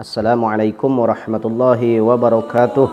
Assalamualaikum warahmatullahi wabarakatuh.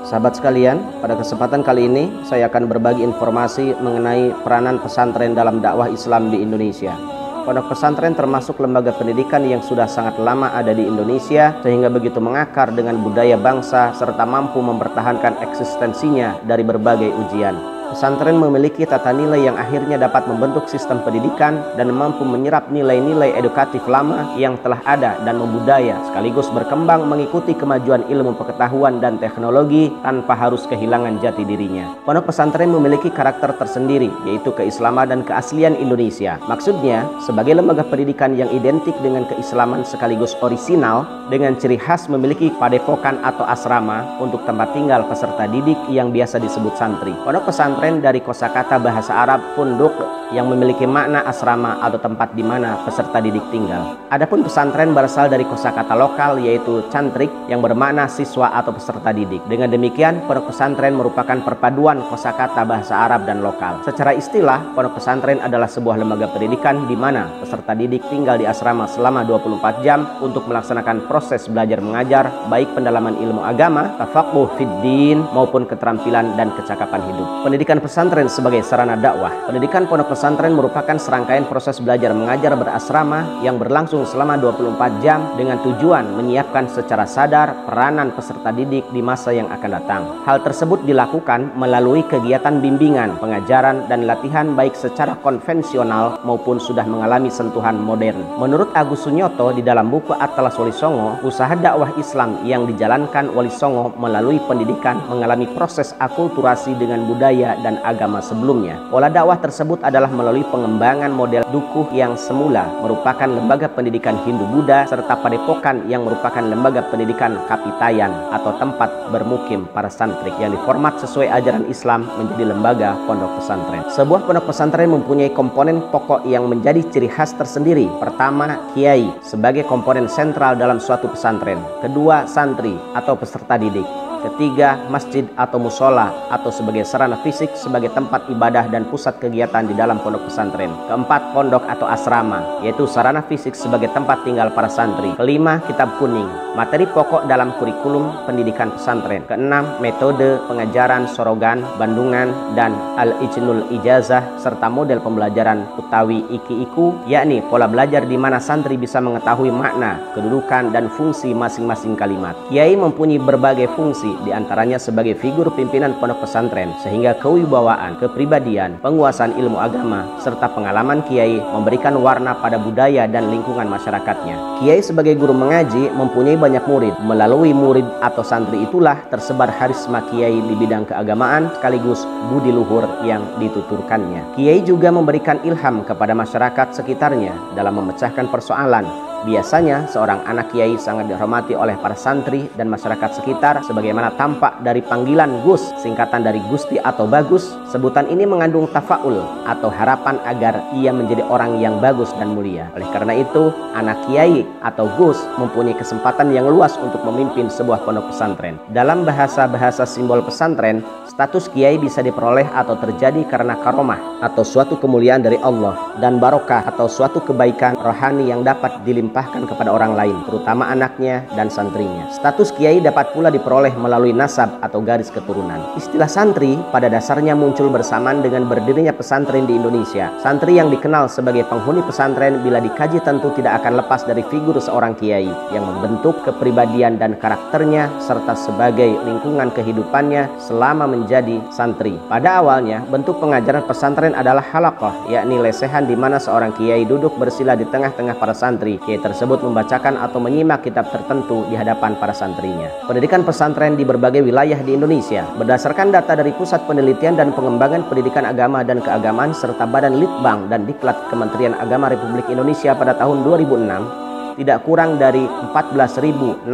Sahabat sekalian, pada kesempatan kali ini saya akan berbagi informasi mengenai peranan pesantren dalam dakwah Islam di Indonesia. Pondok pesantren termasuk lembaga pendidikan yang sudah sangat lama ada di Indonesia, sehingga begitu mengakar dengan budaya bangsa serta mampu mempertahankan eksistensinya dari berbagai ujian. Pesantren memiliki tata nilai yang akhirnya dapat membentuk sistem pendidikan dan mampu menyerap nilai-nilai edukatif lama yang telah ada dan membudaya, sekaligus berkembang mengikuti kemajuan ilmu pengetahuan dan teknologi tanpa harus kehilangan jati dirinya. Pondok pesantren memiliki karakter tersendiri, yaitu keislaman dan keaslian Indonesia. Maksudnya, sebagai lembaga pendidikan yang identik dengan keislaman sekaligus orisinal, dengan ciri khas memiliki padepokan atau asrama untuk tempat tinggal peserta didik yang biasa disebut santri. Pondok pesantren dari kosakata bahasa Arab punduk yang memiliki makna asrama atau tempat di mana peserta didik tinggal. Adapun pesantren berasal dari kosakata lokal yaitu cantrik yang bermakna siswa atau peserta didik. Dengan demikian, pondok pesantren merupakan perpaduan kosakata bahasa Arab dan lokal. Secara istilah, pondok pesantren adalah sebuah lembaga pendidikan di mana peserta didik tinggal di asrama selama 24 jam untuk melaksanakan proses belajar mengajar, baik pendalaman ilmu agama, tafaqquh fid din maupun keterampilan dan kecakapan hidup. Pendidikan pesantren sebagai sarana dakwah. Pendidikan pondok pesantren merupakan serangkaian proses belajar mengajar berasrama yang berlangsung selama 24 jam dengan tujuan menyiapkan secara sadar peranan peserta didik di masa yang akan datang. Hal tersebut dilakukan melalui kegiatan bimbingan, pengajaran, dan latihan baik secara konvensional maupun sudah mengalami sentuhan modern. Menurut Agus Sunyoto di dalam buku Atlas Wali Songo, usaha dakwah Islam yang dijalankan Wali Songo melalui pendidikan mengalami proses akulturasi dengan budaya dan agama sebelumnya. Pola dakwah tersebut adalah melalui pengembangan model dukuh yang semula merupakan lembaga pendidikan Hindu-Buddha serta padepokan yang merupakan lembaga pendidikan kapitayan atau tempat bermukim para santri yang diformat sesuai ajaran Islam menjadi lembaga pondok pesantren. Sebuah pondok pesantren mempunyai komponen pokok yang menjadi ciri khas tersendiri. Pertama, kiai sebagai komponen sentral dalam suatu pesantren. Kedua, santri atau peserta didik. Ketiga, masjid atau musola atau sebagai sarana fisik sebagai tempat ibadah dan pusat kegiatan di dalam pondok pesantren. Keempat, pondok atau asrama, yaitu sarana fisik sebagai tempat tinggal para santri. Kelima, kitab kuning, materi pokok dalam kurikulum pendidikan pesantren. Keenam, metode pengajaran sorogan, bandungan, dan al-ijnul ijazah serta model pembelajaran utawi iki-iku, yakni pola belajar di mana santri bisa mengetahui makna, kedudukan, dan fungsi masing-masing kalimat. Kiai mempunyai berbagai fungsi, di antaranya sebagai figur pimpinan pondok pesantren, sehingga kewibawaan, kepribadian, penguasaan ilmu agama, serta pengalaman kiai memberikan warna pada budaya dan lingkungan masyarakatnya. Kiai sebagai guru mengaji mempunyai banyak murid. Melalui murid atau santri itulah tersebar harisma kiai di bidang keagamaan sekaligus budi luhur yang dituturkannya. Kiai juga memberikan ilham kepada masyarakat sekitarnya dalam memecahkan persoalan. Biasanya seorang anak kiai sangat dihormati oleh para santri dan masyarakat sekitar sebagaimana tampak dari panggilan Gus, singkatan dari Gusti atau Bagus. Sebutan ini mengandung tafaul atau harapan agar ia menjadi orang yang bagus dan mulia. Oleh karena itu, anak kiai atau Gus mempunyai kesempatan yang luas untuk memimpin sebuah pondok pesantren. Dalam bahasa-bahasa simbol pesantren, status kiai bisa diperoleh atau terjadi karena karomah atau suatu kemuliaan dari Allah, dan barokah atau suatu kebaikan rohani yang dapat dilimpahkan kepada orang lain, terutama anaknya dan santrinya. Status kiai dapat pula diperoleh melalui nasab atau garis keturunan. Istilah santri pada dasarnya muncul bersamaan dengan berdirinya pesantren di Indonesia. Santri yang dikenal sebagai penghuni pesantren bila dikaji tentu tidak akan lepas dari figur seorang kiai yang membentuk kepribadian dan karakternya serta sebagai lingkungan kehidupannya selama menjadi santri. Pada awalnya, bentuk pengajaran pesantren adalah halaqah, yakni lesehan di mana seorang kiai duduk bersila di tengah-tengah para santri. Kiai tersebut membacakan atau menyimak kitab tertentu di hadapan para santrinya. Pendidikan pesantren di berbagai wilayah di Indonesia berdasarkan data dari Pusat Penelitian dan Pengembangan Pendidikan Agama dan Keagamaan serta Badan Litbang dan Diklat Kementerian Agama Republik Indonesia pada tahun 2006, tidak kurang dari 14.067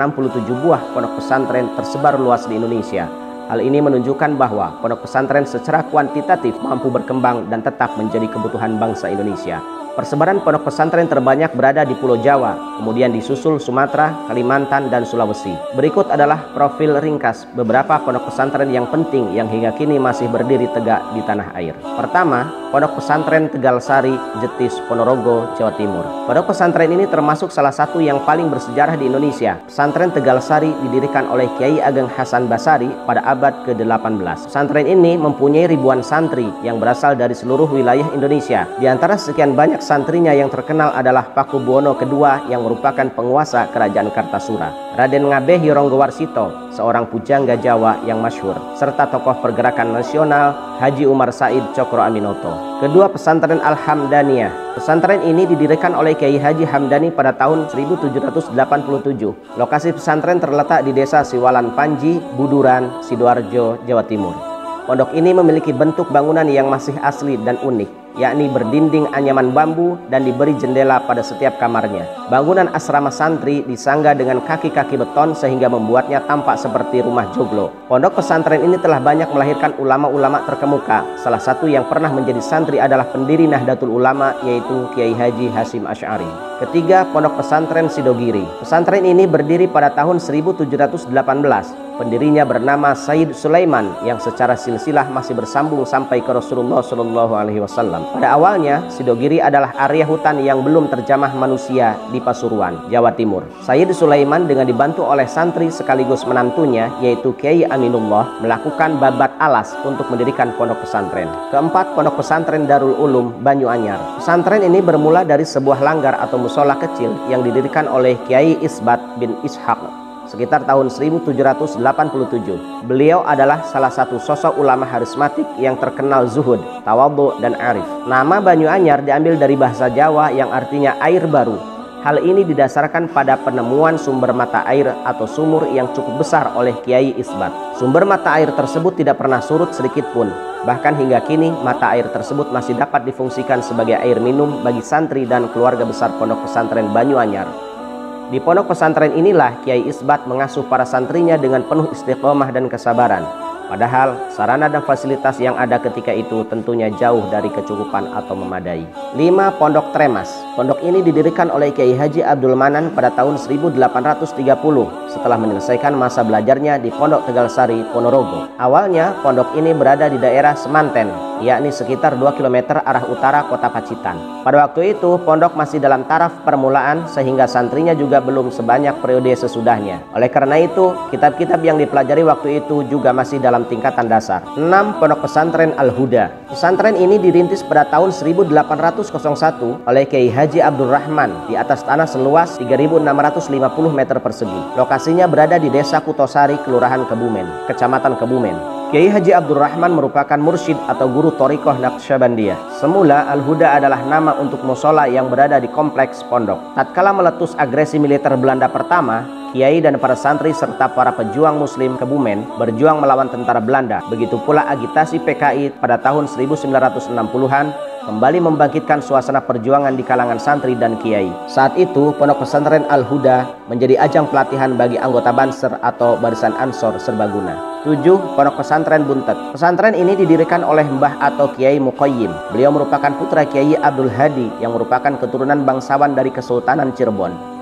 buah pondok pesantren tersebar luas di Indonesia. Hal ini menunjukkan bahwa pondok pesantren secara kuantitatif mampu berkembang dan tetap menjadi kebutuhan bangsa Indonesia. Persebaran pondok pesantren terbanyak berada di Pulau Jawa, kemudian disusul Sumatera, Kalimantan, dan Sulawesi. Berikut adalah profil ringkas beberapa pondok pesantren yang penting yang hingga kini masih berdiri tegak di tanah air. Pertama, Pondok Pesantren Tegal Sari, Jetis, Ponorogo, Jawa Timur. Pondok pesantren ini termasuk salah satu yang paling bersejarah di Indonesia. Pesantren Tegal Sari didirikan oleh Kiai Ageng Hasan Basari pada abad ke-18. Pesantren ini mempunyai ribuan santri yang berasal dari seluruh wilayah Indonesia. Di antara sekian banyak santrinya yang terkenal adalah Pakubuwono II yang merupakan penguasa kerajaan Kartasura, Raden Ngabeh Ronggowarsito, seorang pujangga Jawa yang masyhur, serta tokoh pergerakan nasional Haji Umar Said Cokro Aminoto. Kedua, pesantren Al-Hamdaniyah. Pesantren ini didirikan oleh Kiai Haji Hamdani pada tahun 1787. Lokasi pesantren terletak di Desa Siwalan Panji, Buduran, Sidoarjo, Jawa Timur. Pondok ini memiliki bentuk bangunan yang masih asli dan unik, yakni berdinding anyaman bambu dan diberi jendela pada setiap kamarnya. Bangunan asrama santri disangga dengan kaki-kaki beton sehingga membuatnya tampak seperti rumah joglo. Pondok pesantren ini telah banyak melahirkan ulama-ulama terkemuka. Salah satu yang pernah menjadi santri adalah pendiri Nahdlatul Ulama, yaitu Kiai Haji Hasyim Asy'ari. Ketiga, Pondok Pesantren Sidogiri. Pesantren ini berdiri pada tahun 1718. Pendirinya bernama Sayyid Sulaiman yang secara silsilah masih bersambung sampai ke Rasulullah SAW. Pada awalnya, Sidogiri adalah area hutan yang belum terjamah manusia di Pasuruan, Jawa Timur. Sayyid Sulaiman dengan dibantu oleh santri sekaligus menantunya, yaitu Kiai Aminullah, melakukan babat alas untuk mendirikan pondok pesantren. Keempat, Pondok Pesantren Darul Ulum Banyuanyar. Pesantren ini bermula dari sebuah langgar atau musola kecil yang didirikan oleh Kiai Isbat bin Ishaq sekitar tahun 1787. Beliau adalah salah satu sosok ulama harismatik yang terkenal zuhud, tawadhu, dan arif. Nama Banyuanyar diambil dari bahasa Jawa yang artinya air baru. Hal ini didasarkan pada penemuan sumber mata air atau sumur yang cukup besar oleh Kiai Isbat. Sumber mata air tersebut tidak pernah surut sedikit pun. Bahkan hingga kini mata air tersebut masih dapat difungsikan sebagai air minum bagi santri dan keluarga besar Pondok Pesantren Banyuanyar. Di pondok pesantren inilah Kiai Isbat mengasuh para santrinya dengan penuh istiqomah dan kesabaran. Padahal sarana dan fasilitas yang ada ketika itu tentunya jauh dari kecukupan atau memadai. 5. Pondok Tremas. Pondok ini didirikan oleh Kiai Haji Abdul Manan pada tahun 1830 setelah menyelesaikan masa belajarnya di Pondok Tegal Sari, Ponorogo. Awalnya pondok ini berada di daerah Semanten, yakni sekitar 2 km arah utara kota Pacitan. Pada waktu itu pondok masih dalam taraf permulaan sehingga santrinya juga belum sebanyak periode sesudahnya. Oleh karena itu, kitab-kitab yang dipelajari waktu itu juga masih dalam tingkatan dasar. 6. Pondok Pesantren Al-Huda. Pesantren ini dirintis pada tahun 1801 oleh Kiai Haji Abdul Rahman di atas tanah seluas 3.650 meter persegi. Lokasinya berada di Desa Kutosari, Kelurahan Kebumen, Kecamatan Kebumen. Kiai Haji Abdul Rahman merupakan mursyid atau guru Thariqah Naqsyabandiyah. Semula Al-Huda adalah nama untuk musola yang berada di kompleks pondok. Tatkala meletus agresi militer Belanda pertama, Kiai dan para santri serta para pejuang muslim Kebumen berjuang melawan tentara Belanda. Begitu pula agitasi PKI pada tahun 1960-an kembali membangkitkan suasana perjuangan di kalangan santri dan kiai. Saat itu Pondok Pesantren Al-Huda menjadi ajang pelatihan bagi anggota Banser atau Barisan Ansor Serbaguna. 7. Pondok Pesantren Buntet. Pesantren ini didirikan oleh Mbah atau Kiai Muqayyim. Beliau merupakan putra Kiai Abdul Hadi yang merupakan keturunan bangsawan dari Kesultanan Cirebon.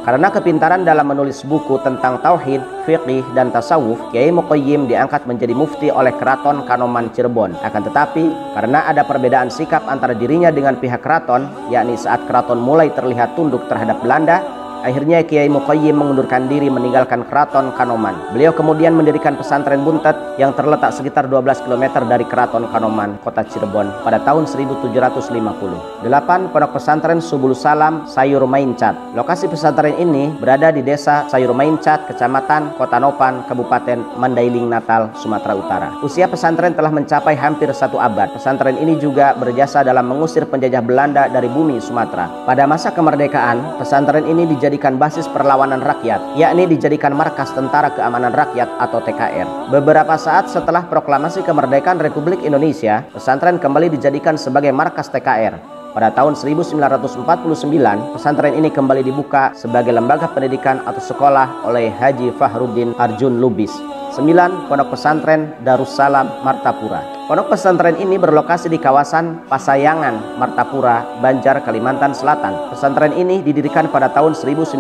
Karena kepintaran dalam menulis buku tentang tauhid, fiqih, dan tasawuf, Kiai Muqayyim diangkat menjadi mufti oleh Keraton Kanoman Cirebon. Akan tetapi, karena ada perbedaan sikap antara dirinya dengan pihak keraton, yakni saat keraton mulai terlihat tunduk terhadap Belanda, akhirnya Kiai Muqayyim mengundurkan diri meninggalkan Keraton Kanoman. Beliau kemudian mendirikan pesantren Buntet yang terletak sekitar 12 km dari Keraton Kanoman, kota Cirebon pada tahun 1750. 8. Pondok Pesantren Subul Salam Sayur Maincat. Lokasi pesantren ini berada di Desa Sayur Maincat, Kecamatan Kota Nopan, Kabupaten Mandailing Natal, Sumatera Utara. Usia pesantren telah mencapai hampir 1 abad. Pesantren ini juga berjasa dalam mengusir penjajah Belanda dari bumi Sumatera. Pada masa kemerdekaan, pesantren ini dijadikan basis perlawanan rakyat, yakni dijadikan markas Tentara Keamanan Rakyat atau TKR. Beberapa saat setelah proklamasi kemerdekaan Republik Indonesia, pesantren kembali dijadikan sebagai markas TKR. Pada tahun 1949, pesantren ini kembali dibuka sebagai lembaga pendidikan atau sekolah oleh Haji Fahruddin Arjun Lubis. 9. Pondok Pesantren Darussalam Martapura. Pondok pesantren ini berlokasi di kawasan Pasayangan, Martapura, Banjar, Kalimantan Selatan. Pesantren ini didirikan pada tahun 1914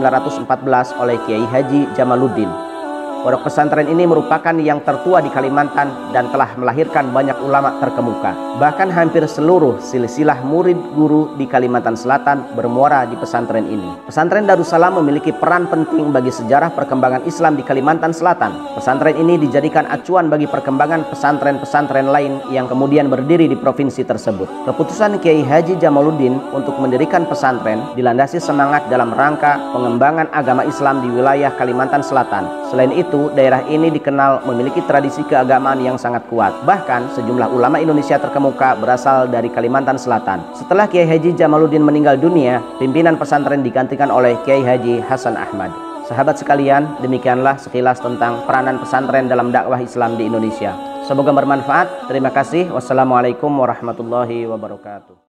oleh Kiai Haji Jamaluddin. Pondok pesantren ini merupakan yang tertua di Kalimantan dan telah melahirkan banyak ulama terkemuka. Bahkan hampir seluruh silsilah murid guru di Kalimantan Selatan bermuara di pesantren ini. Pesantren Darussalam memiliki peran penting bagi sejarah perkembangan Islam di Kalimantan Selatan. Pesantren ini dijadikan acuan bagi perkembangan pesantren-pesantren lain yang kemudian berdiri di provinsi tersebut. Keputusan Kiai Haji Jamaluddin untuk mendirikan pesantren dilandasi semangat dalam rangka pengembangan agama Islam di wilayah Kalimantan Selatan. Selain itu, daerah ini dikenal memiliki tradisi keagamaan yang sangat kuat. Bahkan sejumlah ulama Indonesia terkemuka berasal dari Kalimantan Selatan. Setelah Kiai Haji Jamaluddin meninggal dunia, pimpinan pesantren digantikan oleh Kiai Haji Hasan Ahmad. Sahabat sekalian, demikianlah sekilas tentang peranan pesantren dalam dakwah Islam di Indonesia. Semoga bermanfaat. Terima kasih. Wassalamualaikum warahmatullahi wabarakatuh.